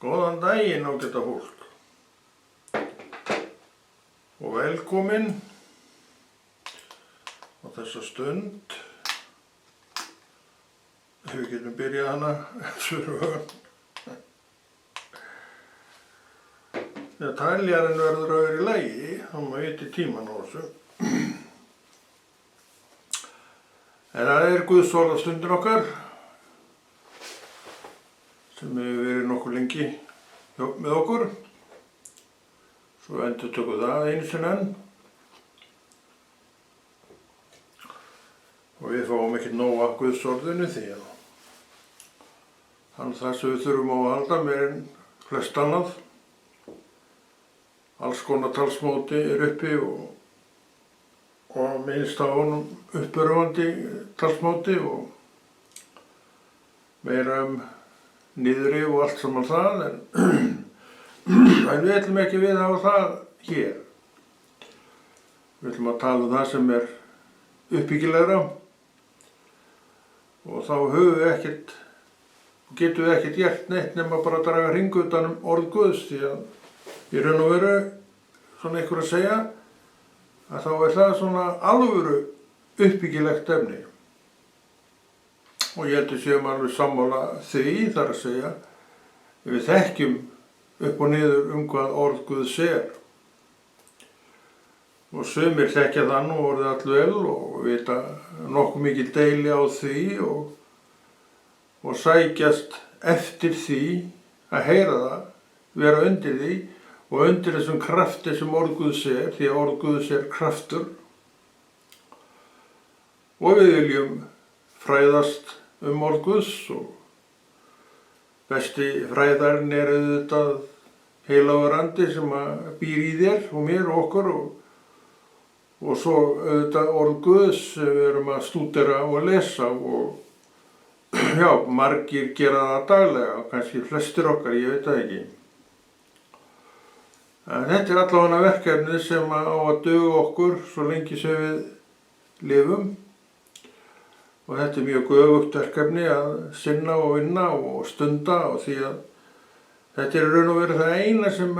Góðan daginn ágæta fólk og velkomin á þessa stund. Við getum byrjað hana eins og við Þegar tæljarinn verður að vera í lagi, þá má viti tíman á þessu. En það Guðsorðastundin okkar, sem hefur verið nokkuð lengi með okkur. Svo endurtökum það einu sinni enn. Og við fáum ekki nóg af Guðsorðinu því að þannig það sem við þurfum á að halda meir en flest annað. Alls konar talsmóti uppi og minnst á honum uppörvandi talsmóti og meira niðri og allt saman það, en við ætlum ekki við að hafa það hér. Við ætlum að tala það sem uppbyggilegra og þá getum við ekkert gert neitt nema bara að draga hring utan orð Guðs, því að í raun og veru, svona einhver að segja, að þá það svona alvöru uppbyggilegt efni. Og ég held að séum alveg sammála því, þar að segja, við þekkjum upp og niður hvað orð Guðs Og sumir þekkja það nú orðið allvel og vita nokkuð mikil deili á því og sækjast eftir því að heyra það, vera undir því og undir þessum krafti sem orð Guðs því að orð Guðs kraftur. Og við viljum fræðast orð Guðs og besti fræðarinn auðvitað heilagur andi sem býr í þér og mér og okkur og svo auðvitað orð Guðs sem við erum að stúdera og að lesa og já, margir gera það daglega, kannski flestir okkar, ég veit það ekki. En þetta allavega verkefni sem á að duga okkur svo lengi sem við lifum. Og þetta mjög göfugt verkefni að sinna og vinna og stunda og því að þetta raun og veru það eina sem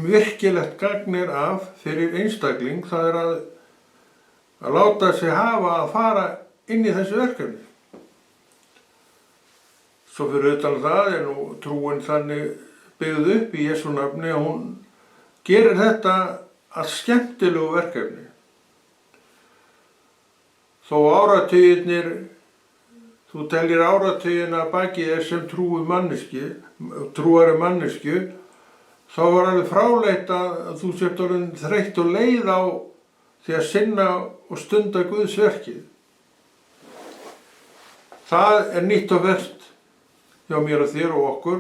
virkilegt gagnir af fyrir einstakling, það að láta sig hafa að fara inn í þessu verkefni. Svo fyrir utan það nú trúin þannig byggð upp í Jesú nafni að hún gerir þetta að skemmtilegu verkefni. Þó áratugirnir, þú teljir áratugina baki þér sem trúari manneskju, þá var alveg fráleitt að þú sért orðin þreytt og leið á því að sinna og stunda Guðs verkið. Það nýtt og ferskt hjá mér og þér og okkur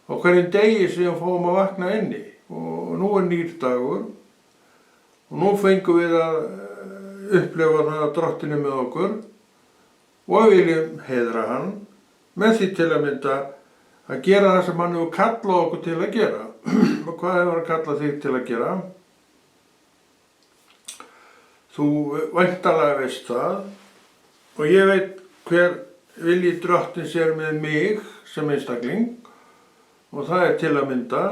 og hverjum degi sem við fáum að vakna inni. Og nú nýr dagur og nú fengum við að upplifa það að Drottinn með okkur og við viljum heiðra hann með því til að mynda að gera það sem hann hefur kallað okkur til að gera. Og hvað hefur hann kallað þig til að gera? Þú væntanlega veist það og ég veit hver vilji Drottins með mig sem einstakling og það til að mynda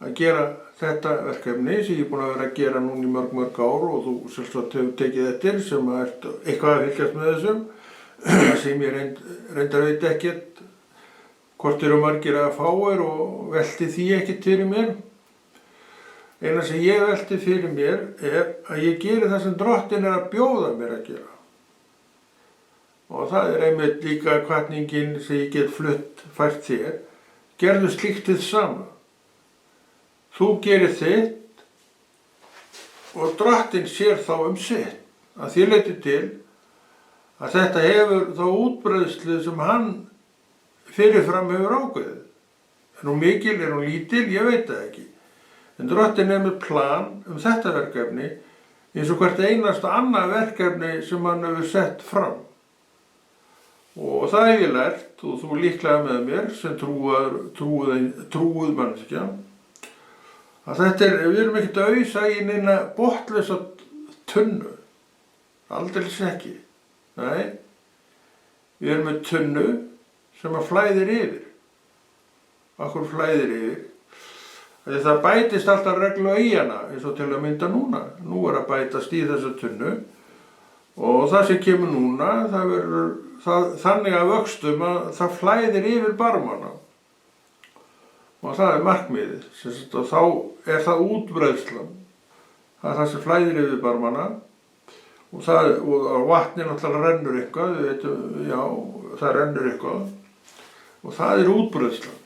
að gera þetta verkefni sem ég búinn að vera að gera núna í mörg ár og þú sjálfsagt hefur tekið eftir sem eitthvað að fylgjast með þessum sem ég reyndar veit ekkert hvort margir að fáir og velti því ekkert fyrir mér. Eina sem ég velti fyrir mér að ég geri það sem Drottinn að bjóða mér að gera. Og það einmitt líka hvatningin sem ég get fært þér. Gerðu slíkt hið sama. Þú gerir þitt og Drottinn sér þá sitt. Að því leyti til að þetta hefur þá útbreiðslu sem hann fyrirfram hefur ákveðið. Hún mikil, hún lítil, ég veit það ekki. En Drottinn með plan þetta verkefni eins og hvert einasta annað verkefni sem hann hefur sett fram. Og það hef ég lært, og þú líklega með mér sem trúuð manneskja, að við erum ekkert að ausa í neina botnlausa tunnu. Aldeilis ekki. Nei, við erum með tunnu sem flæðir yfir. okkur flæðir yfir. Það bætist alltaf reglu í hana, eins og til að mynda núna. Nú að bætast í þessa tunnu og það sem kemur núna, það verður þannig að vöxtum að það flæðir yfir barmana. Og það markmiðið, og þá það útbreiðslan. Það það sem flæðir yfir barmana og vatnið náttúrulega rennur eitthvað, við veitum, já, það rennur eitthvað og það útbreiðslan.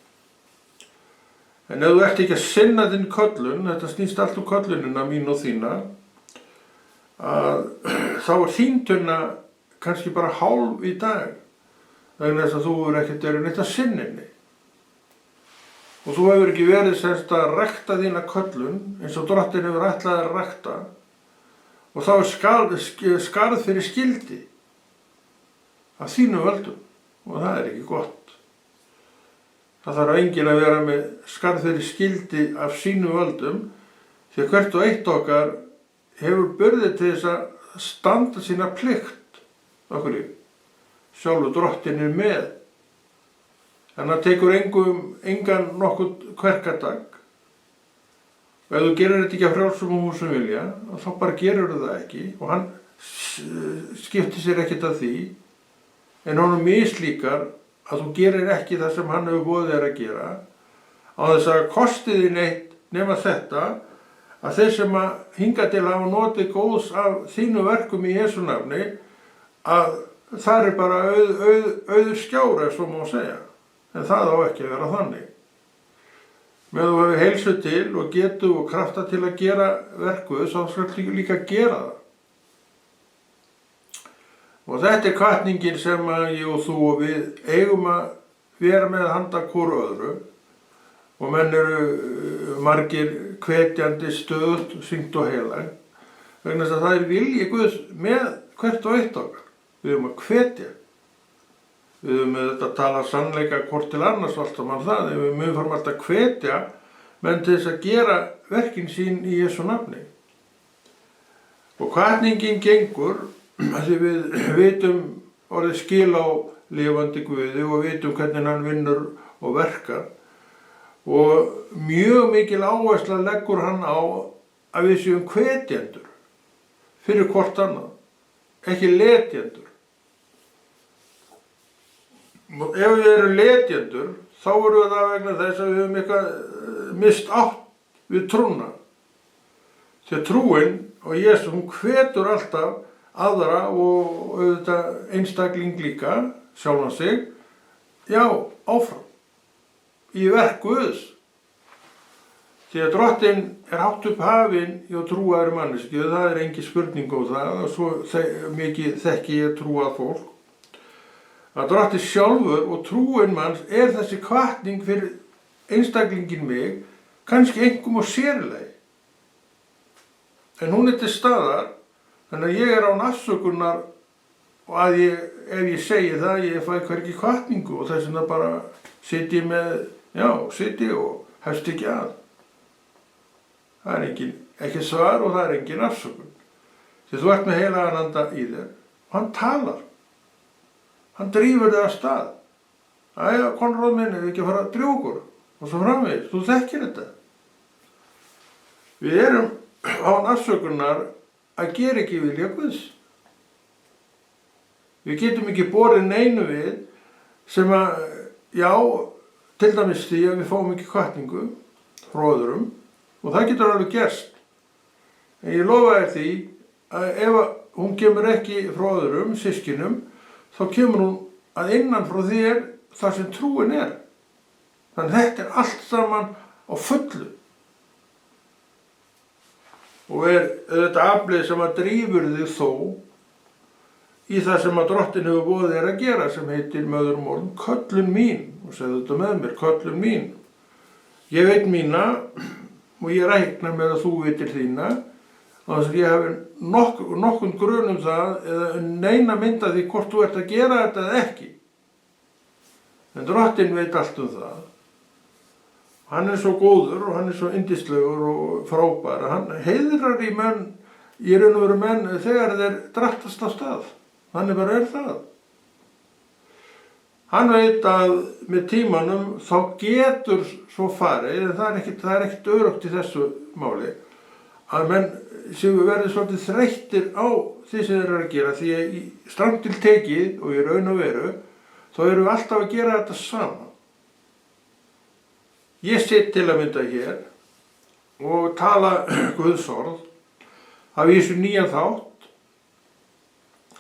En ef þú ert ekki að sinna þinn köllun, þetta snýst allt köllunina mín og þína, þá þín tunna kannski bara hálf í dag, vegna þess að þú ekkert neitt að sinna henni. Og þú hefur ekki verið semst að rækta þína köllun, eins og Drottinn hefur ætlað að rækta, og þá skarð fyrir skildi af þínum völdum, og það ekki gott. Það þarf enginn að vera með skarð fyrir skildi af sínum völdum, því að hvert og eitt okkar hefur burði til þess að standa sína plikt. Okkur sjálfur Drottinn með. En það tekur engan nokkurn kverkadag. Og ef þú gerir þetta ekki af frjálsum og húsum vilja, þá bara gerur það ekki. Og hann skiptir sér ekkert að því, en honum mislíkar að þú gerir ekki það sem hann hefur boðið þér að gera, á þess að kosti þín neitt nema þetta, að þeir sem að hinga til að hafa notið góðs af þínu verkum í Jesú nafni, að það bara auður skjára, svo má segja. En það á ekki að vera þannig. Með þú hefur heilsu til og getu og krafta til að gera verkuð, þá skal líka gera það. Og þetta hvatningin sem ég og þú og við eigum að vera með handa hvoru öðru og menn margir hvetjandi stöðugt, syngt og heilag vegna þess að það vilji Guðs með hvert og eitt okkar. Við eigum að hvetja. Við eigum með þetta að tala sannleika hvort til annars allt saman það. Við mögum alltaf að hvetja menn til þess að gera verkin sín í Jesú nafni. Og hvatningin gengur því við vitum orðið skil á lifandi Guði og vitum hvernig hann vinnur og verkar og mjög mikil áhersla leggur hann á að við séum hvetjendur fyrir hvort annað, ekki letjendur. Ef við erum letjendur þá erum við það vegna þess að við höfum eitthvað mist átt við trúna. Því að trúin og Jesú hún hvetur alltaf aðra og auðvitað einstakling líka, sjálfan sig, já, áfram, í verk Guðs. Því að Drottinn hátt upp hafinn hjá trúaðri manneskju, það engin spurning á það, og svo mikið þekki ég trúað fólk, að Drottinn sjálfur og trúin manns þessi hvatning fyrir einstaklingin mig, kannski einkum og sérlega. En hún til staðar, þannig að ég án afsökunar og að ef ég segi það, ég fæ hvergi hvatningu og þess vegna bara sitji og hefst ekki að. Það ekki svar og það engin afsökun. Því þú ert með heilagan anda í þér og hann talar. Hann drífur þig af stað. Æja, Konráð minn, ekki að fara að drífa okkur og svo framvegis, þú þekkir þetta. Við erum án afsökunar að gera ekki vilja Guðs. Við getum ekki borið neinu við sem að, já, til dæmis því að við fáum ekki hvatningu frá öðrum og það getur alveg gerst. En ég lofa þér því að ef hún kemur ekki frá öðrum, systkinum, þá kemur hún að innan frá þér þar sem trúin Þannig þetta allt saman á fullu. Og þetta aflið sem að drífur þig þó í það sem að Drottinn hefur boðið þér að gera sem heitir með öðrum orðum köllun mín. Og segðu þetta með mér, köllun mín. Ég veit mína og ég reikna með að þú veitir þína. Þannig að ég hef nokkun grun það eða neina mynd af því hvort þú ert að gera þetta eða ekki. En Drottinn veit allt það. Hann svo góður og hann svo yndislegur og frábær. Hann heiðrar í raun og veru menn þegar þeir drattast af stað. Þannig bara það. Hann veit að með tímanum þá getur svo farið, en það er ekkert öruggt í þessu máli, að menn sem verður svolítið þreyttir á því sem þeir eru að gera, því að strangt til tekið og í raun og veru, þá erum við alltaf að gera þetta saman. Ég sit til að mynda hér og tala Guðs orð, hafi í þessu nýjan þátt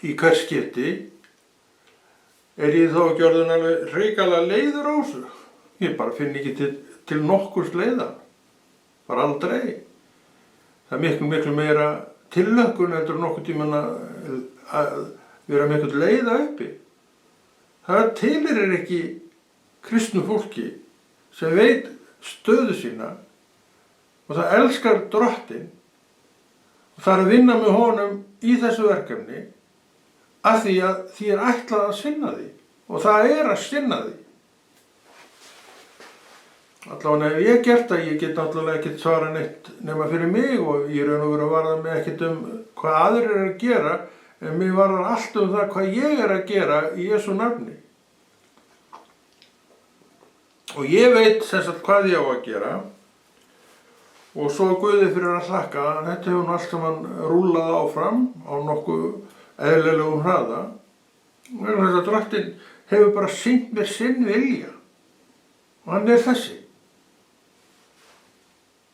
í hvert skipti, ég þá ekki orðinn alveg hrikalega leiður á þessu. Ég bara finn ekki til nokkurs leiða, bara aldrei. Það er miklu meira tillökkun heldur nokkuð tímann að vera með einhvern leiða uppi. Það tilheyrir ekki kristnu fólki sem veit stöðu sína og það elskar Drottinn og það er að vinna með honum í þessu verkefni af því að því er ætlað að sinna því og það er að sinna því. Allavega ef ég gert það, ég get náttúrulega ekkert svara neitt nema fyrir mig og ég raun og veru að varða mig ekkert hvað aðrir eru að gera, en mig varðar allt það hvað ég er að gera í Jesú nafni. Og ég veit sem sagt hvað ég á að gera og svo Guði fyrir að þakka, þetta hefur allt saman rúllað áfram á nokkuð eðlilegum hraða. Þess að Drottinn hefur bara sýnt mér sinn vilja og hann er þessi.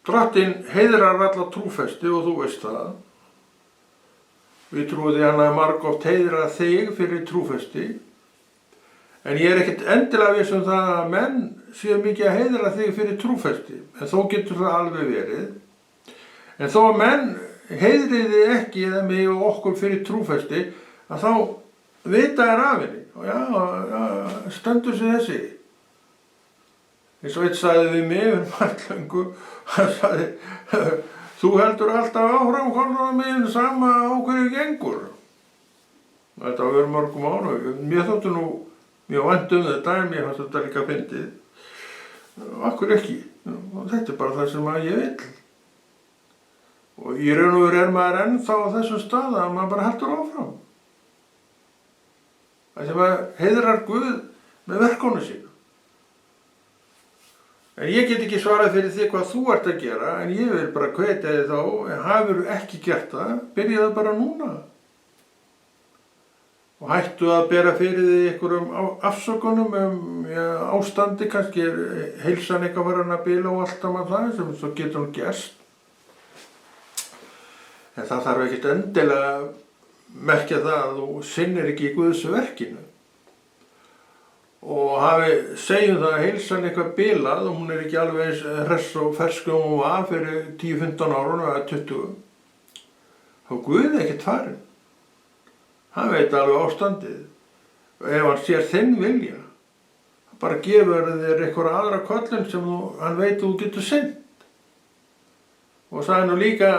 Drottinn heiðrar alla trúfesti og þú veist það. Við trúum því hann að margoft heiðra þig fyrir trúfesti. En ég er ekkert endilega viss það að menn séu mikið að heiðra þig fyrir trúfesti. En þó getur það alveg verið. En þó að menn heiðriði ekki eða mig og okkur fyrir trúfesti, að þá vita er af henni. Og já, stendur sig þessi. Eins og eitt sagði við mig marglöngu, hann sagði, þú heldur alltaf áfram konar með sama á hverju gengur. Þetta var verið mörgum árum. Mér þóttu nú mjög vænt þetta, en mér fannst þetta líka fyndið. Akkur ekki. Og þetta er bara það sem ég vil. Og í raun og veru er maður ennþá á þessum stað að maður bara heldur áfram. Það sem heiðrar Guð með verkunum sínu. En ég get ekki svarað fyrir þig hvað þú ert að gera, en ég vil bara hvetja þig þá, en hafur ekki gert það, byrjaðu bara núna. Og hættu að bera fyrir þig einhverjum afsökunum ástandi, kannski er heilsan eitthvað farin að bila og allt annað það sem svo getur hún gerst. En það þarf ekkert endilega að merkja það að þú sinnir ekki í Guðs verkinu. Og segjum það að heilsan eitthvað bilað og hún er ekki alveg eins hress og fersk og hún var fyrir 10-15 árun eða 20. Þá Guð ekkert farin. Hann veit alveg ástandið. Og ef hann sér þinn vilja, bara gefur þér eitthvað aðra köllun sem hann veit þú getur sinnt. Og það er nú líka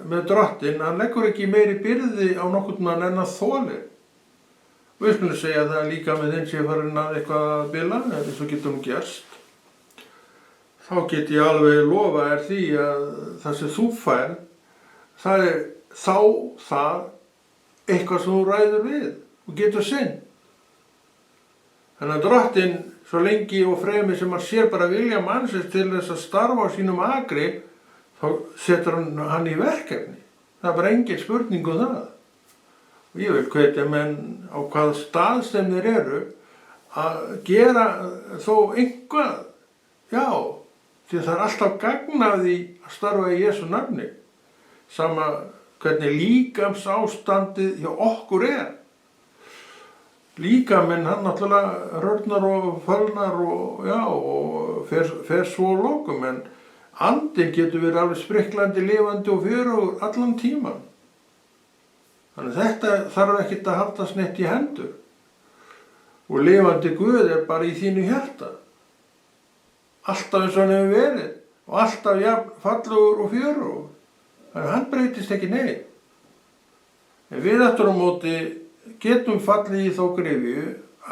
með Drottinn, hann leggur ekki meiri byrði á nokkurn mann en að þoli. Við skulum segja það líka með þeim sem farin að eitthvað að bila, eins og getur hún gerst. Þá get ég alveg lofa þér því að það sem þú færð, það er þá það eitthvað sem þú ræður við og getur sinn. Þannig að Drottinn, svo lengi og fremi sem hann sér bara vilja mannsins til þess að starfa á sínum akri, þá setur hann í verkefni. Það er bara engin spurning það. Og ég vil hvetja menn á hvaða stað sem þeir eru að gera þó eitthvað, já, því það er alltaf gagn af því að starfa í Jesú nafni, sama hvernig líkamsástandið hjá okkur er. Líkaminn hann náttúrulega rörnar og fölnar og já, og fer svo að lokum, en andinn getur verið alveg spriklandi, lifandi og fjörugur allan tíman. Þannig að þetta þarf ekkert að haldast neitt í hendur. Og lifandi Guð er bara í þínu hjarta. Alltaf eins og hann hefur verið og alltaf jafn fallegur og fjörugur. Þannig að hann breytist ekki neitt. En við aftur á móti getum fallið í þá gryfju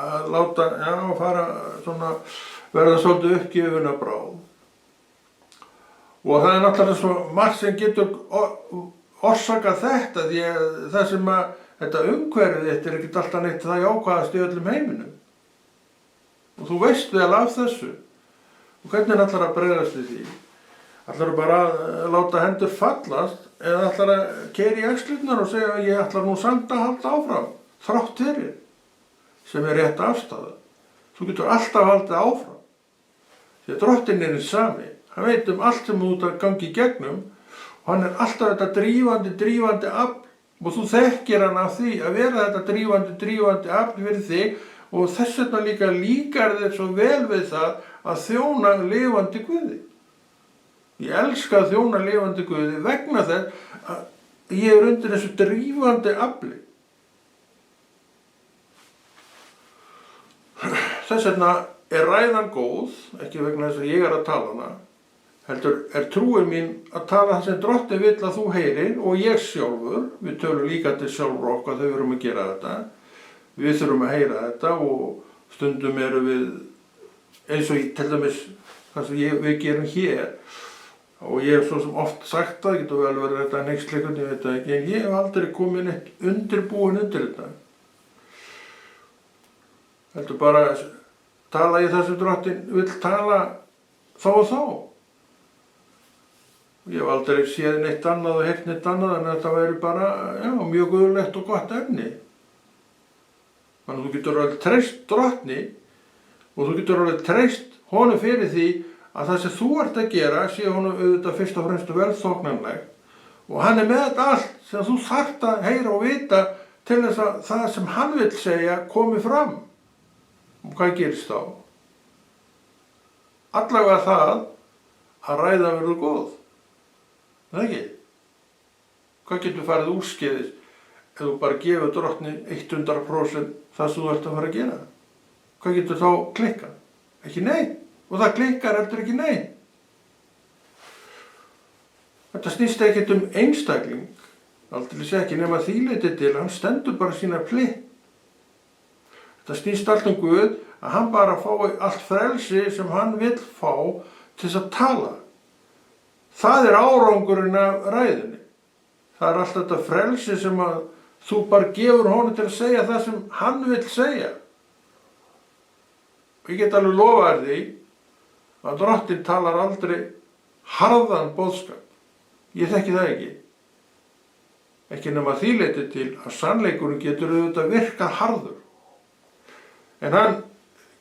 að láta, fara svona, verða svolítið uppgefin að bráð. Og það er náttúrulega svo margt sem getur orsaka þetta, því að það sem þetta umhverfið þetta er ekkert alltaf neitt það jákvæðast í öllum heiminum. og þú veist vel af þessu. Og hvernig ætlar að bregðast við því? Ætlar bara að láta hendur fallast eða ætlar að keyra í axlirnar og segja að ég ætlar nú samt að halda áfram, þrátt fyrir, sem rétt afstaða. Þú getur alltaf haldið áfram. Því að Drottinn hinn sami, hann veit allt sem þú ert að gangi í gegnum og hann alltaf þetta drífandi afl og þú þekkir hann af því að vera þetta drífandi afl fyrir þig og þess vegna líkar þér svo vel við það að þjóna lifandi Guði. Ég elska að þjóna lifandi Guði vegna þess að ég undir þessu drífandi afli. Þess vegna ræðan góð, ekki vegna þess að ég að tala hana, heldur trúin mín að tala það sem Drottinn vill að þú heyrir og ég sjálfur, við tölum líka til sjálfur okkar þegar við erum að gera þetta, við þurfum að heyra þetta og stundum erum við eins og til dæmis það sem við gerum hér og ég hef svo sem oft sagt það, getur vel verið þetta neyksleikund, ég veit það ekki, en ég hef aldrei komið neitt undirbúin undir þetta. Heldur bara tala ég það sem Drottinn vill tala þá og þá. Ég hef aldrei séð neitt annað og heyrt neitt annað en þetta væri bara, mjög guðlegt og gott efni. Þannig að þú getur alveg treyst Drottni og þú getur alveg treyst honum fyrir því að það sem þú ert að gera sé honum auðvitað fyrst og fremst velþóknanlegt og hann með þetta allt sem þú þarft að heyra og vita til þess að það sem hann vill segja komi fram. Og hvað gerist þá? Allavega það að ræða verður góð. Það ekki? Hvað getur farið úrskeiðis ef þú bara gefur Drottni 100% það sem þú ert að fara að gera? Hvað getur þá klikkað? Ekki neitt. Og það klikkar heldur ekki neitt. Þetta snýst ekkert einstakling. Aldrei sé ekki nema því leyti til, hann stendur bara sína plikt. Þetta snýst allt Guð að hann bara fái allt frelsi sem hann vill fá til þess að tala. Það árangurinn af ræðunni. Það alltaf þetta frelsi sem að þú bara gefur honum til að segja það sem hann vill segja. Og ég get alveg lofað því að Drottinn talar aldrei harðan boðskap. Ég þekki það ekki. Ekki nema því leyti til að sannleikurinn getur auðvitað virkað harður. En hann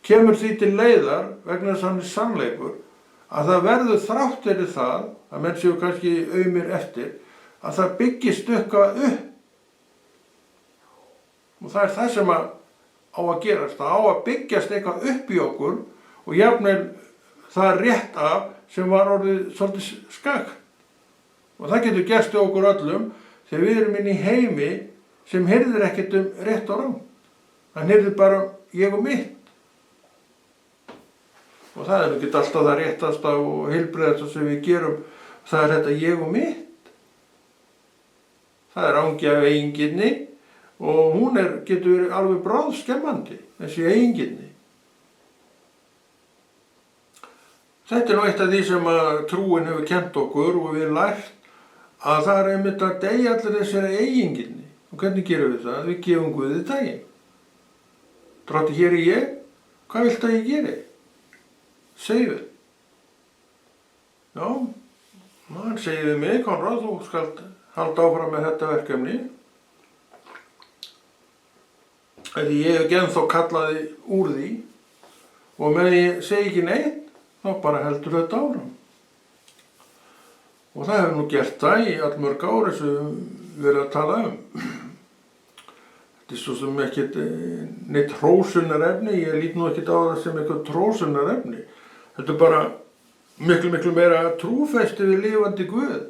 kemur því til leiðar vegna þess að hann sannleikur að það verður þrátt fyrir það að menn séu kannski aumir eftir að það byggist eitthvað upp. Og það það sem á að gerast. Það á að byggjast eitthvað upp í okkur og jafnvel það rétt af sem var orðið svolítið skakt. Og það getur gerst í okkur öllum þegar við erum inn í heimi sem heyrðir ekkert rétt og rangt. Hann heyrðir bara ég og mitt. Og það ekki alltaf það réttasta og heilbrigðasta sem við gerum. Það þetta ég og mitt. Það angja af eigingirni og hún getur verið alveg bráðskemmandi, þessi eigingirni. Þetta nú eitt af því sem að trúin hefur kennt okkur og við lært að það einmitt að deyja allir þessari eigingirni. Og hvernig gerum við það? Við gefum Guði daginn. Drotti, hér ég. Hvað viltu að ég geri? Segðu. Já, hann segir við mig, Konráð, þú skalt halda áfram með þetta verkefni. Þegar ég hef ekki ennþá kallaði úr því og meðan ég segi ekki neitt, þá bara heldur þetta áfram. Og það hefur nú gert það í allmörg ár eins og við verðum að tala Þetta svo sem ekkert neitt hrósunarefni, ég lít nú ekkert á það sem eitthvað hrósunarefni. Þetta bara miklu meira trúfesti við lifandi Guð.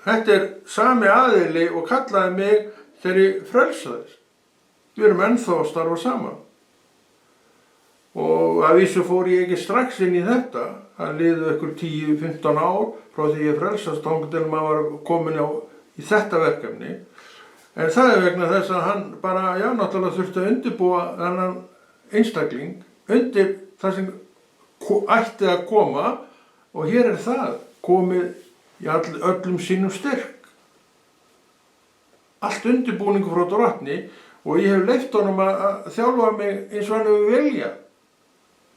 Þetta sami aðili og kallaði mig þegar ég frelsaðist. Við erum ennþá að starfa saman. Og að vísu fór ég ekki strax inn í þetta. Það liðu einhver 10-15 ár frá því ég frelsast þangað til maður var komin í þetta verkefni. En það vegna þess að hann bara, náttúrulega þurfti að undirbúa þennan einstakling undir það sem ætti að koma og hér það komið í öllum sínum styrk. Allt undirbúningu frá Drottni og ég hef leyft honum að þjálfa mig eins og hann hefur vilja.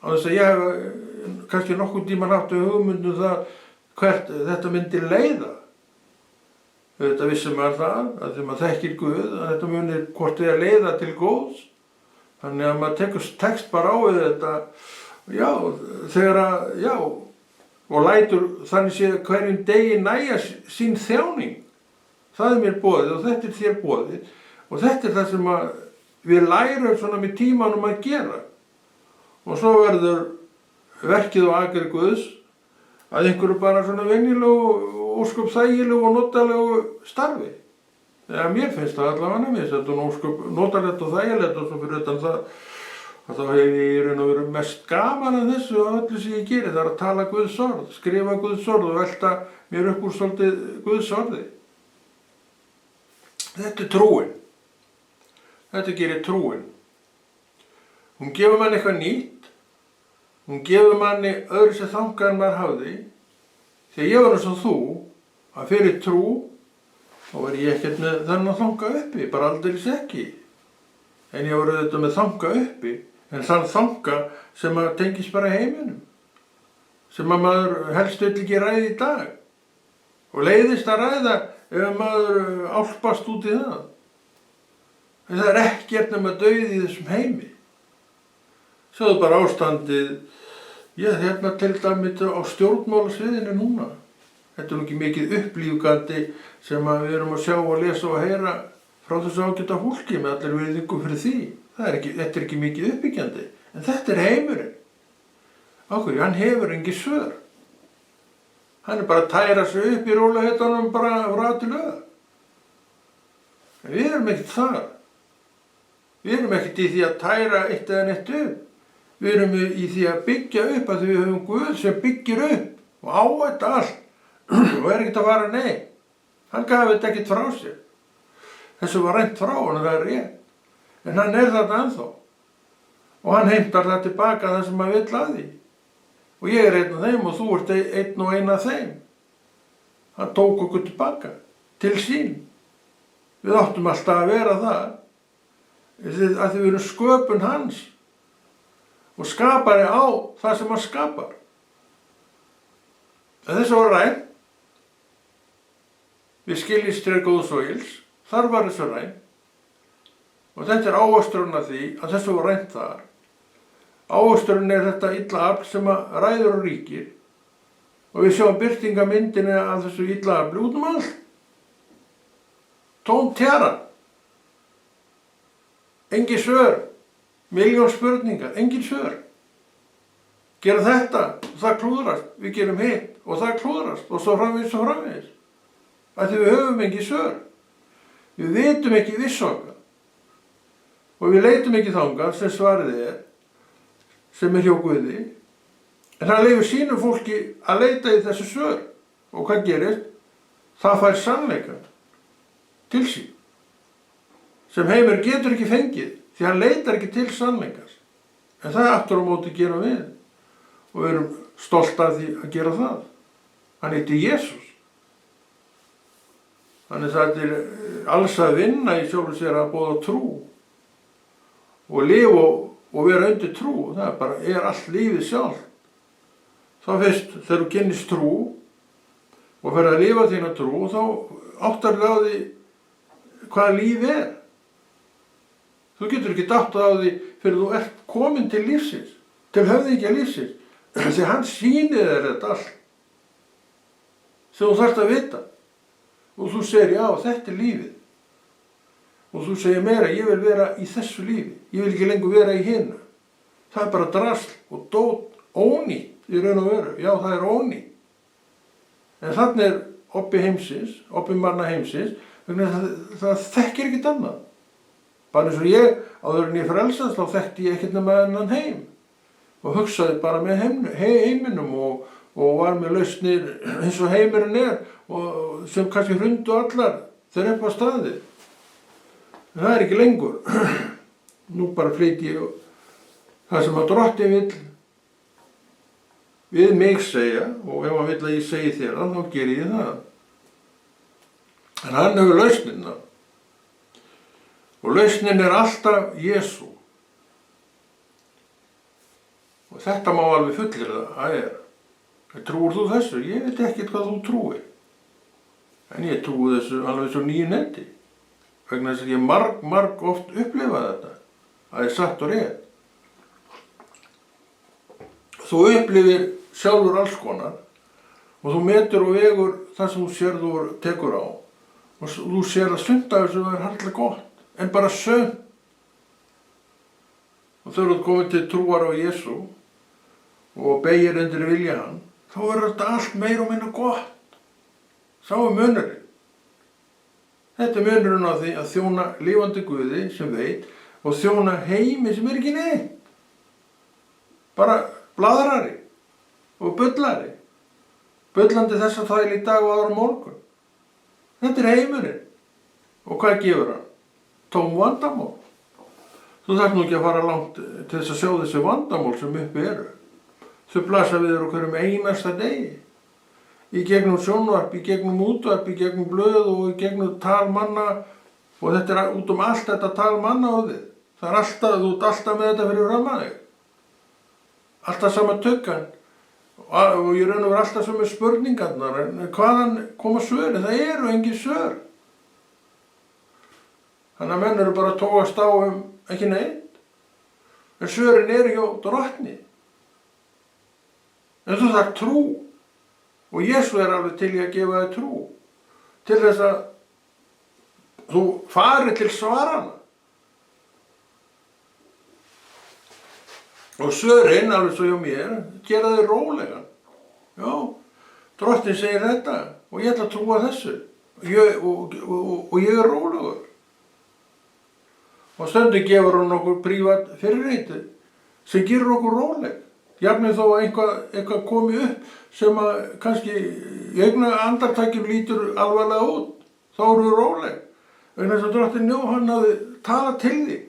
Á þess að ég hef kannski nokkuð tímann haft hugmynd það hvert þetta myndi leiða. Þetta vissum maður það, að þegar maður þekkir Guð, að þetta muni hvort þið að leiða til góðs. Þannig að maður tekst bara á við þetta, já, þegar að, já, og lætur þannig séð hverjum degi nægja sín þjáning. Það mér boðið og þetta þér boðið. Og þetta það sem við lærum svona með tímanum að gera. Og svo verður verkið og akri Guðs að einhverju bara svona venjulegu, ósköp þægilegu og notalegu starfi. Eða mér finnst það allavega mér finnst þetta ósköp notalegt og þægilegt og svo fyrir utan það að þá hef ég í raun og veru mest gaman að þessu og öllu sem ég geri. Það að tala Guðs orð, skrifa Guðs orð og velta mér upp úr svolítið Guðs orði. Þetta trúin. Þetta gerir trúin. Hún gefur manni eitthvað nýtt. Hún gefur manni öðru sem þangað en maður hafði. Þegar ég var eins og þú, að fyrir trú, þá var ég ekkert með þennan þangað uppi, bara aldeilis ekki. En ég var auðvitað með þangað uppi, en þann þangað sem að tengist bara heiminum. Sem að maður helst vill ekki ræða í dag. Og leiðist að ræða ef maður álpast út í það. En það er ekkert nema dauði í þessum heimi. Sjáðu bara ástandið, hérna til dæmis á stjórnmálasviðinu núna. Þetta nú ekki mikið upplífgandi sem við erum að sjá og lesa og heyra frá þessu ágæta fólki með allir virðingu fyrir því. Þetta er ekki mikið uppbyggjandi, en þetta er heimurinn. Ákveður, hann hefur engin svör. Hann er bara að tæra sig upp í rólegheitunum bara frá til öða. En við erum ekkert þar. Við erum ekkert í því að tæra eitt eða neitt upp. Við erum í því að byggja upp að við höfum Guð sem byggir upp og á þetta allt og er ekkert að fara nei. Hann gaf þetta ekkert frá sér. Þessu var reynt frá hann, það er rétt. En hann er þarna ennþá. Og hann heimtar það tilbaka það sem hann vill að því. Og ég er einn af þeim og þú ert einn og ein af þeim. Hann tók okkur tilbaka til sín. Við áttum alltaf að vera það. Að við erum sköpun hans. Og skapari á það sem hann skapar. En þessu var ræn. Við skiljist þér góðs og ills. Þar var þessu ræn. Og þetta er ávöxturinn af því að þessu var rænt þar. Ávöxturinn er þetta illa afl sem að ræður og ríkir. Og við sjáum birtingamyndinni af þessu illa afli út allt. Tóm tjara. Engin svör. Milljón spurningar, engin svör. Gera þetta og það klúðrast, við gerum hitt og það klúðrast og svo framvegis og framvegis. Af því við höfum engin svör. Við vitum ekki viss okkar. Og við leitum ekki þangað sem svarið er, sem er hjá Guði. En hann leyfir sínu fólki að leita í þessu svör. Og hvað gerist? Það fær sannleika til sín. Sem heimur getur ekki fengið. Því hann leitar ekki til sannleikans. En það aftur á móti gerum við. Og við erum stolt af því að gera það. Hann heitir Jesús. Þannig það er alls að vinna í sjálfu sér að boða trú. Og lifa og vera undir trú. Það er allt lífið sjálf. Þá fyrst þegar þú kynnist trú og fer að lifa þína trú, þá áttar þig á því hvað líf er. Þú getur ekki áttað á því fyrir þú ert komin til lífsins, til höfðingja lífsins. Því hann sýnir þér þetta allt. Sem þú þarft að vita. Og þú segir, já, þetta er lífið. Og þú segir meira, ég vil vera í þessu lífi. Ég vil ekki lengur vera í hinu. Það er bara drasl og dót, ónýtt í raun og veru. Já, það er ónýtt. En þannig er oppi manna heimsins, það þekkir ekkert annað. Bara eins og ég, áður en ég frelsast, þá þekkti ég ekkert nema þennan heim. Og hugsaði bara með heiminum og var með lausnir eins og heimurinn er, og sem kannski hrundu allar þegar upp á staðið. En það er ekki lengur. Nú bara fleiti ég það sem að Drottinn vill við mig segja, og ef hann vill að ég segi þér það, þá ger ég það. En hann hefur lausnina. Og lausnin alltaf Jesú. Og þetta má alveg fullyrða að Trúir þú þessu? Ég veit ekkert hvað þú trúir. En ég trúi þessu alveg svo nýju netti. Vegna þess að ég marg oft upplifað þetta. Það satt og rétt. Þú upplifir sjálfur alls konar og þú metur og vegur það sem þú sérð og tekur á. Og þú sér að sumt af þessu harðlega gott. En bara sumt. Og þegar þú komið til trúar á Jesú og beygir undir vilja hann, þá þetta allt meir og minna gott. Sá munurinn. Þetta munurinn á því að þjóna lifandi Guði sem veit og þjóna heimi sem ekki neitt. Bara bladrari og bullari. Bullandi þessa þvæl í dag og aðra morgun. Þetta heimurinn. Og hvað gefur hann? Tóm vandamál. Þú þarf nú ekki að fara langt til þess að sjá þessi vandamál sem uppi eru. Þau blasa við þér á hverjum einasta degi. Í gegnum sjónvarp, í gegnum útvarp, í gegnum blöð og í gegnum talmanna. Og þetta út allt þetta talmanna á þið. Það alltaf, þú ert alltaf með þetta fyrir fram að þig. Alltaf sama tuggan. Og ég raun og vera alltaf sama spurningarnar. En hvaðan koma svörin? Það eru engin svör. Þannig að menn eru bara að tókast á ekki neitt. En svörin eru hjá drottni. En þú þarf trú. Og Jesú alveg til í að gefa þér trú. Til þess að þú fari til svarana. Og svörin, alveg svo hjá mér, gera þér rólegan. Já, drottinn segir þetta og ég ætla að trúa þessu. Og ég rólegur. Og stundum gefur hún okkur prívat fyrirreiti sem gerir okkur róleg. Jafnvel þó að eitthvað komi upp sem að kannski í augna andartaki lítur alvarlega út. Þá eru við róleg. Vegna þess að drottinn hann hafði talað til þig.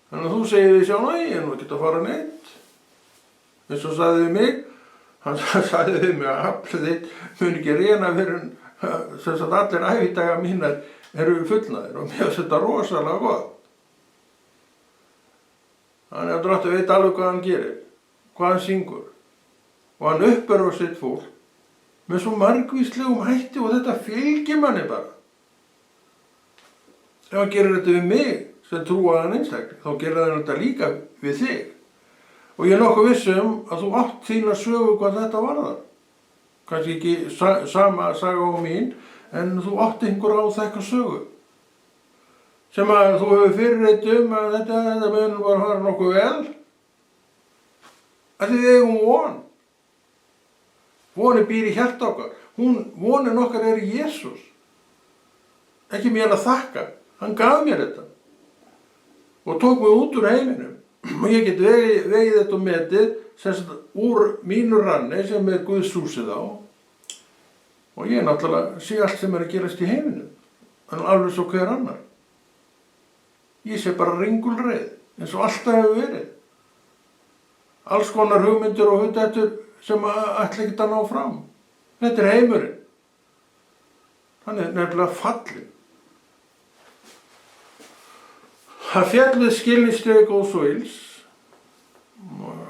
Þannig að þú segir því sjálf, ég er nú ekki að fara neitt. Eins og sagði við mig, hann sagði við mig að aflið þitt mun ekki reyna fyrir sem sagt allir ævidaga mínar eru fullnaðir og mér finnst þetta rosalega gott. Þannig að drottinn veit alveg hvað hann gerir, hvað hann syngur og hann uppörvar sitt fólk með svo margvíslegum hætti og þetta fylgir manni bara. Ef hann gerir þetta við mig sem trúaðan einstakling, þá gerir hann þetta líka við þig. Og ég er nokkuð viss að þú átt þína sögu hvað þetta varðar. Kannski ekki sama saga á mín, en þú átt einhver á þekka sögu. Sem að þú hefur fyrirreit að þetta mun bara fara nokkuð vel. Að við eigum von. Vonin býr í hjarta okkar. Vonin okkar í Jesús. Ekki mér að þakka. Hann gaf mér þetta. Og tók mig út úr heiminum. Og ég get vegið þetta og metið sem sagt úr mínu ranni sem Guðs húsið á. Og ég náttúrulega sé allt sem að gerast í heiminum. En alveg svo hver annar. Ég sé bara ringulreið, eins og alltaf hefur verið. Alls konar hugmyndir og hugdættur sem ætla ekkert að ná fram. Þetta heimurinn. Hann nefnilega fallinn. Það féll við skilningsleysi góðs og ills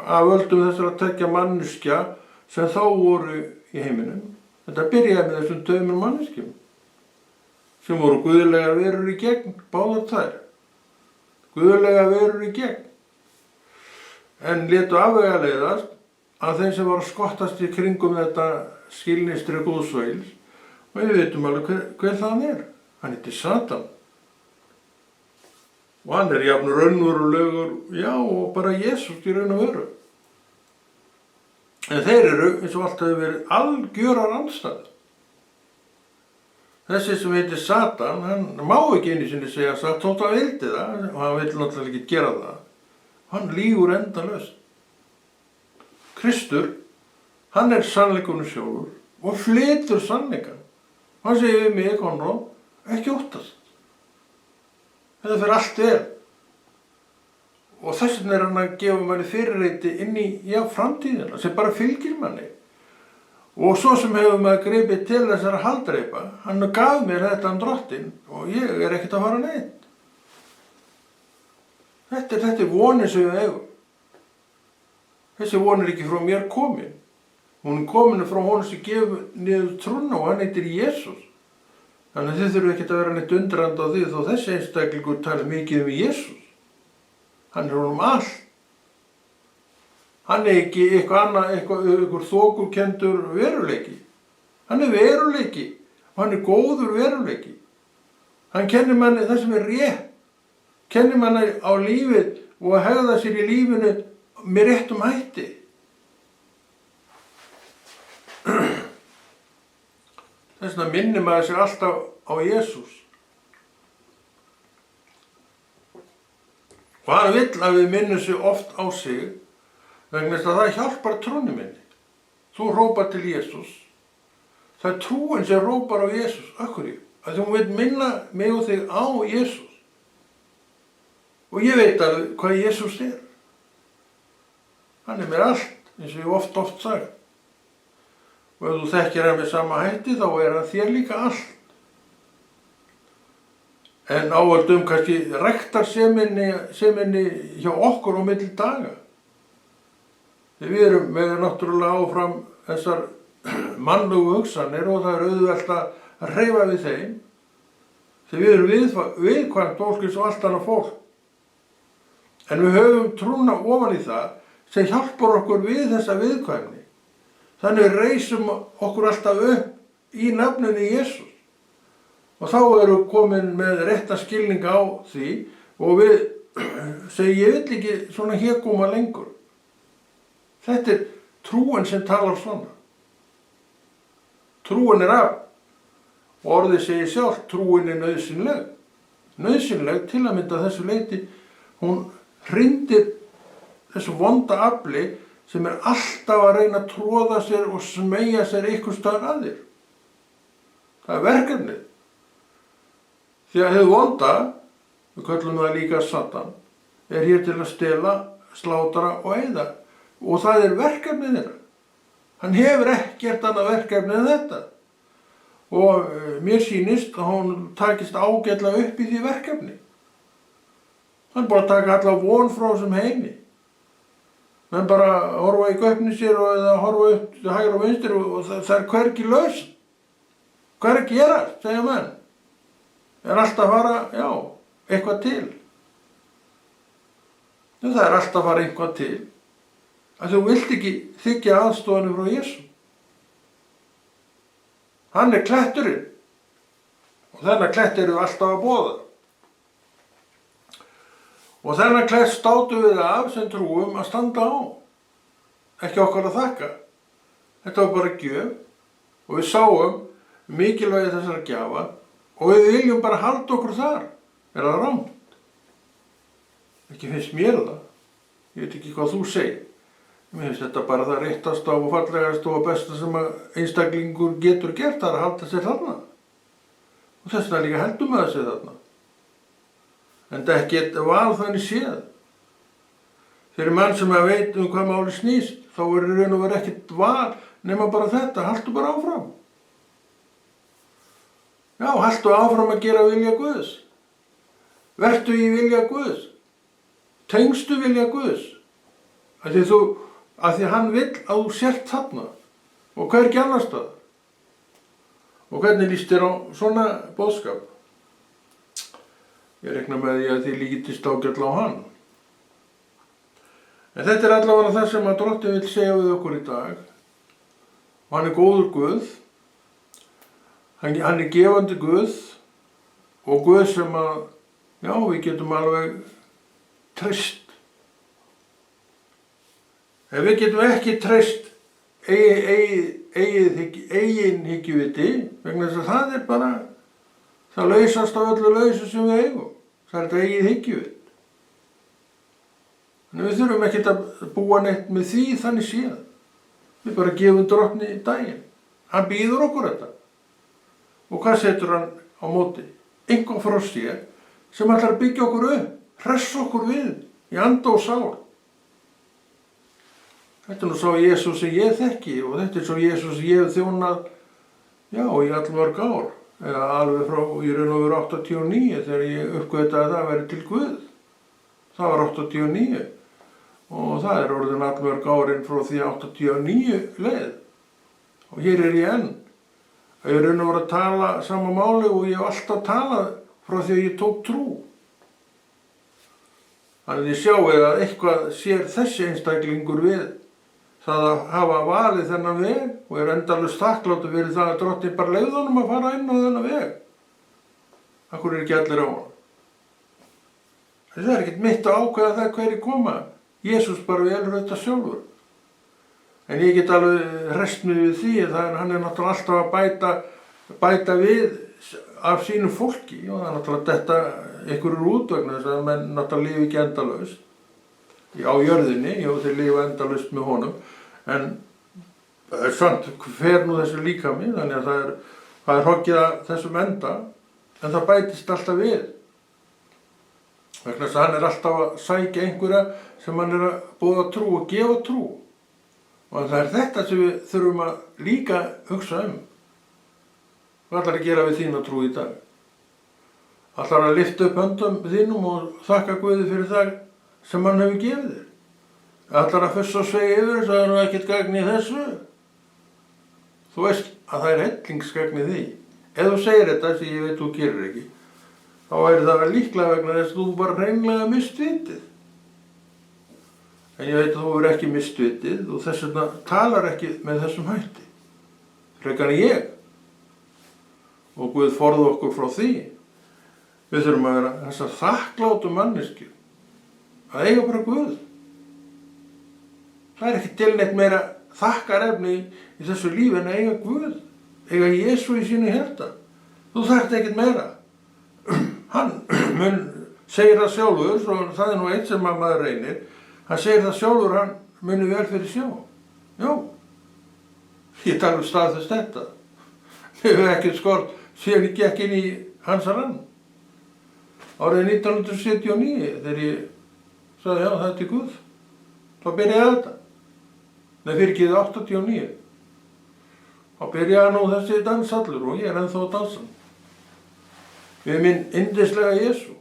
af völdum þessara tveggja manneskja sem þá voru í heiminum. Þetta byrjaði með þessum tveimur manneskjum sem voru guðlegar verur í gegn, báðar þær. Guðlega verur í gegn. En létu afvegaleiðast að þeim sem var að skottast í kringum þetta skilningsleysi góðs og ills og við veitum alveg hver það er. Hann heitir Satan. Og hann jafn raunverulegur, já, og bara Jesús í raun og veru. En þeir eru, eins og allt hefur verið, algjörar andstæður. Þessi sem heitir Satan, hann má ekki einu sinni segja satt, þótt hann vildi það, og hann vill náttúrulega ekki gera það. Hann lýgur endalaust. Kristur, hann sannleikurinn sjálfur og flytur sannleikann. Hann segir við mig, Konráð, ekki óttast. Þetta fyrir allt vel. Og þess vegna hann að gefa manni fyrirreiti inn í framtíðina sem bara fylgir manni. Og svo sem hefur maður gripið til þessara haldreipa, hann gaf mér þetta drottinn og ég ekkert að fara neitt. Þetta er vonin sem við eigum. Þessi von ekki frá mér komin. Hún komin frá honum sem gefur niður trúna og hann heitir Jesús. Þannig að þið þurfum ekkert að vera neitt undrandi á því þó þessi einstaklingur tala mikið Jesús. Hann honum allt. Hann ekki eitthvað annað, eitthvað þokukendur veruleiki. Hann veruleiki og hann góður veruleiki. Hann kennir manni það sem rétt. Kennir manni á lífið og að hegða sér í lífinu með réttum hætti. Þess vegna minnir maður sig alltaf á Jesús. Og hann vill að við minnum sig oft á sig vegna þess að það hjálpar trúnni minni. Þú hrópar til Jesús. Það er trúin sem hrópar á Jesús. Akkurri. Að þú vill minna mig og þig á Jesús. Og ég veit alveg hvað Jesús er. Hann mér allt, eins og ég oft sagt. Og ef þú þekkir hann með sama hætti, þá hann þér líka allt. En áöldum kannski ræktarseminni hjá okkur á milli daga. Þegar við erum með náttúrulega áfram þessar mannlegu hugsanir og það auðvelt að hreyfa við þeim. Þegar við erum viðkvæmt fólk eins og allt annað fólk. En við höfum trúna ofan í það sem hjálpar okkur við þessa viðkvæmni. Þannig við reisum okkur alltaf upp í nafninu Jesús. Og þá erum við komin með rétta skilning á því og við segjum ég vill ekki svona hégóma lengur. Þetta er trúin sem talar svona. Trúin af. Orðið segir sjálft, trúin nauðsynleg. Nauðsynleg til að mynda þessu leyti, hún hrindir þessu vonda afli sem alltaf að reyna að tróða sér og smeygja sér einhvers staðar að þér. Það er verkefnið. Því að hið vonda, við köllum það líka Satan, er hér til að stela, slátra og eyða. Og það er verkefnið þeirra. Hann hefur ekkert annað verkefni en þetta. Og mér sýnist að hún takist ágætlega upp í því verkefni. Hann bara taka alla von frá þessum heimi. Menn bara horfa í göfni sér eða horfa upp til hægri og vinstri og það er hvergi lausn. Hvað er að gera, segja menn? Er alltaf að fara, já, eitthvað til. En það er alltaf að fara eitthvað til. Að þú vilt ekki þiggja aðstoðanum frá Jesú. Hann er kletturinn. Og þennan klett erum við alltaf að boða. Og þennan klett státum við af sem trúum að standa á. Ekki okkar að þakka. Þetta var bara gjöf. Og við sáum mikilvægi þessara gjafa og við viljum bara halda okkur þar. Er það rangt? Ekki finnst mér það. Ég veit ekki hvað þú segir. Mér finnst þetta bara það réttasta og fallegasta og besta sem einstaklingur getur gert, það er að halda sér þarna. Og þess vegna líka heldum við að sér þarna. En það ekki val þannig séð. Fyrir mann sem að veit hvað máli snýst, þá er í raun og veru ekkert val nema bara þetta, haltu bara áfram. Já, haltu áfram að gera vilja Guðs. Vertu í vilja Guðs. Tengstu vilja Guðs. Af því hann vill að þú sért þarna og hvergi annars staðar. Og hvernig líst þér á svona boðskap? Ég reikna með því að þið líkitist ágætlega á hann. En þetta er allavega það sem að Drottinn vill segja við okkur í dag. Og hann er góður Guð. Hann er gefandi Guð og Guð sem að, já, við getum alveg treyst. Ef við getum ekki treyst eigin hyggjuviti, vegna þess að það er bara það lausast á öllu lausu sem við eigum. Það er þetta eigið hyggjuvit. En við þurfum ekkert að búa neitt með því þannig séð. Við bara gefum Drottni daginn. Hann býður okkur þetta. Og hvað setur hann á móti? Eitthvað frá sér sem ætlar að byggja okkur upp, hressa okkur við í anda og sál. Þetta er nú sá Jesús sem ég þekki og þetta er sá Jesús sem ég hef þjónað, já, í allmörg ár. Eða alveg frá, í raun og veru 89 þegar ég uppgötaði að það væri til Guð. Það var 89 og það er orðin allmörg árin frá því 89 leið. Og hér er ég enn. Ég er raun og veru að tala sama máli og ég hef alltaf talað frá því að ég tók trú. Þannig að ég sjáu að eitthvað sér þessi einstaklingur við það að hafa valið þennan veg og er endalaust þakkláttur fyrir það að Drottinn bara leyfði honum að fara inn á þennan veg. Af hverju er ekki allir á hann? Það er ekkert mitt að ákveða það hverjir koma. Jesús bara velur þetta sjálfur. En ég get alveg rest mig við því að hann er náttúrulega alltaf að bæta við af sínu fólki og það er náttúrulega þetta einhverjur út vegna þess að menn náttúrulega lifi ekki endalaust. Á jörðinni, jú, þeir lifa endalaust með honum, en samt fer nú þessi líkami, þannig að það er hoggið að þessum enda, en það bætist alltaf við. Vegna þess að hann er alltaf að sækja einhverja sem hann er að boða trú og gefa trú. Og það er þetta sem við þurfum að líka hugsa um. Hvað ætlar að gera við þína trú í dag? Ætlar að lyfta upp höndum þínum og þakka Guði fyrir það sem hann hefur gefið þér. Ætlar að fussa og segja yfir þess að það er ekkert gagn í þessu. Þú veist að það er hellingsgagn í því. Ef þú segir þetta sem ég veit þú gerir ekki, þá er það líklega vegna þess að þú bara hreinlega mist vitið. En ég veit að þú er ekki mist vitið og þess vegna talar ekki með þessum hætti. Frekar en ég. Og Guð forði okkur frá því. Við þurfum að vera þessar þakklátu manneskjur. að eiga bara Guð. Það er ekki til neitt meira þakkarefni í þessu lífi en að eiga Guð, eiga Jesú í sínu hjarta. Þú þarft ekkert meira. Hann segir það sjálfur, svo það er nú eitt sem maður reynir, hann segir það sjálfur, hann muni vel fyrir sjá. Já, ég tala staðfest þetta. Ég hef ekkert skort síðan ég gekk inn í hans rann. Árið 1979, þegar ég sagði, já, þetta er Guð. Þá byrjaði þetta. Nei, fyrir ekki 89. Þá byrjaði nú þessi dansallur og ég er ennþá að dansa. Við minn yndislega Jesú.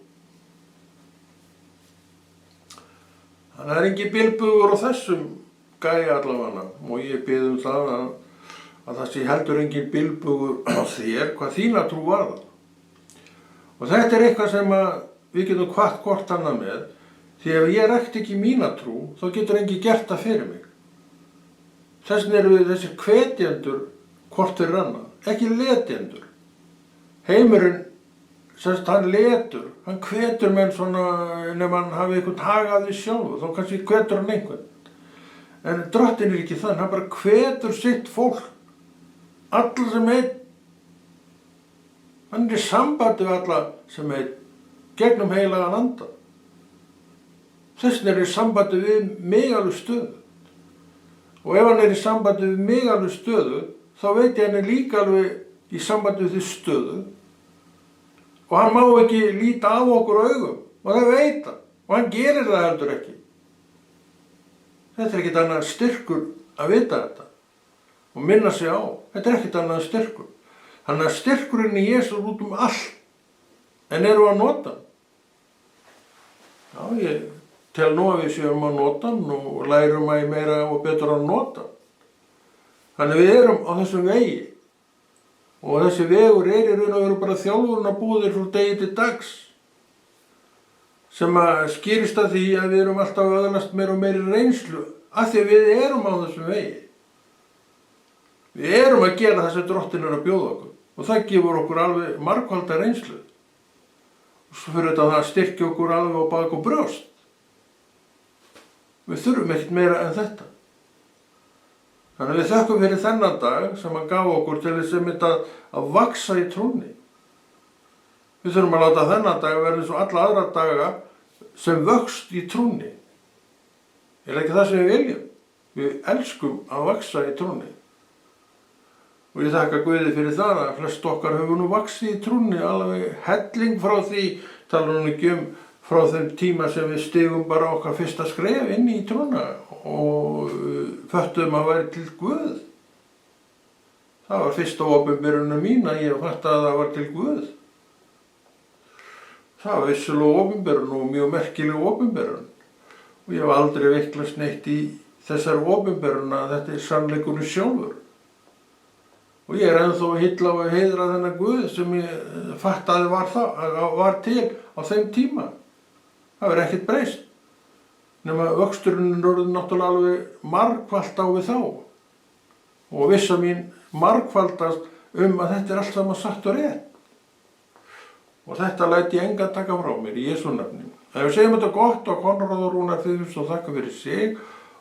Þannig er ekki bilbugur á þessum gæja allavega og ég bið það að það sé heldur engin bilbugur á þér hvað þína trú varðar. Og þetta er eitthvað sem við getum hvort annað með, því ef ég rækti ekki mína trú, þá getur enginn gert það fyrir mig. Þess vegna erum við þessir hvetjendur hvort fyrir annað, ekki letjendur. Heimurinn, semst hann letur, hann hvetur menn svona nema hann hafi einhvern hag af því sjálfu, þá kannski hvetur hann einhvern. En Drottinn er ekki þannig, hann bara hvetur sitt fólk, alla sem einn. Hann er í sambandi við alla sem einn, gegnum heilagan anda. Þess vegna er í sambandi við mig alveg stöðu. Og ef hann er í sambandi við mig alveg stöðu, þá veit ég hann er líka alveg í sambandi við því stöðu. Og hann má ekki líta af okkur augum, og það veit hann, og hann gerir það heldur ekki. Þetta er ekkert annað styrkur að vita þetta, og minna sig á, þetta er ekkert annað styrkur. Þannig að styrkurinn í Jesú út allt, en eru að nota hann. Já, ég tel nú að við séum að nota hann og lærum að ég meira og betur að nota hann. Þannig við erum á þessum vegi. Og þessi vegur er í raun og veru bara þjálfunarbúðir frá degi til dags sem að skýrist að því að við erum alltaf að öðlast meira og meiri reynslu af því að við erum á þessum vegi. Við erum að gera það sem Drottinn er að bjóða okkur og það gefur okkur alveg margfalda reynslu. Og svo fyrir þetta að það styrkja okkur alveg á bak og brjóst. Við þurfum ekkert meira en þetta. Þannig að við þökkum fyrir þennan dag sem hann gaf okkur til þess að vaxa í trúnni. Við þurfum að láta þennan dag verða eins og alla aðra daga sem vöxt í trúnni. Er ekki það sem við viljum? Við elskum að vaxa í trúnni. Og ég þakka Guði fyrir það að flest okkar hefur nú vaxið í trúnni alveg helling frá því, tala nú ekki frá þeim tíma sem við stigum bara okkar fyrsta skref inn í trúna og föttuðum að væri til Guð. Það var fyrsta opinberunum mín að ég fattaði að það var til Guð. Það var vissulega opinberun og mjög merkileg opinberun. Og ég hef aldrei veiklast neitt í þessari opinberun að þetta er sannleikurinn sjálfur. Og ég er ennþá að hylla og heiðra þennan Guð sem ég fattaði var til á þeim tíma. Það verður ekkert breyst. Nema vöxturinn er orðinn náttúrulega alveg margfalt á við þá. Og vissa mín margfaldast að þetta er allt saman satt og rétt. Og þetta læt ég engan taka frá mér í Jesú nafni. Ef við segjum þetta gott og Konráð og Rúnar Friðriksson þakka fyrir sig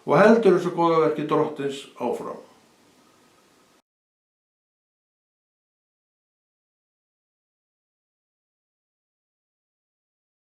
og heldur þessu góða verki Drottins áfram.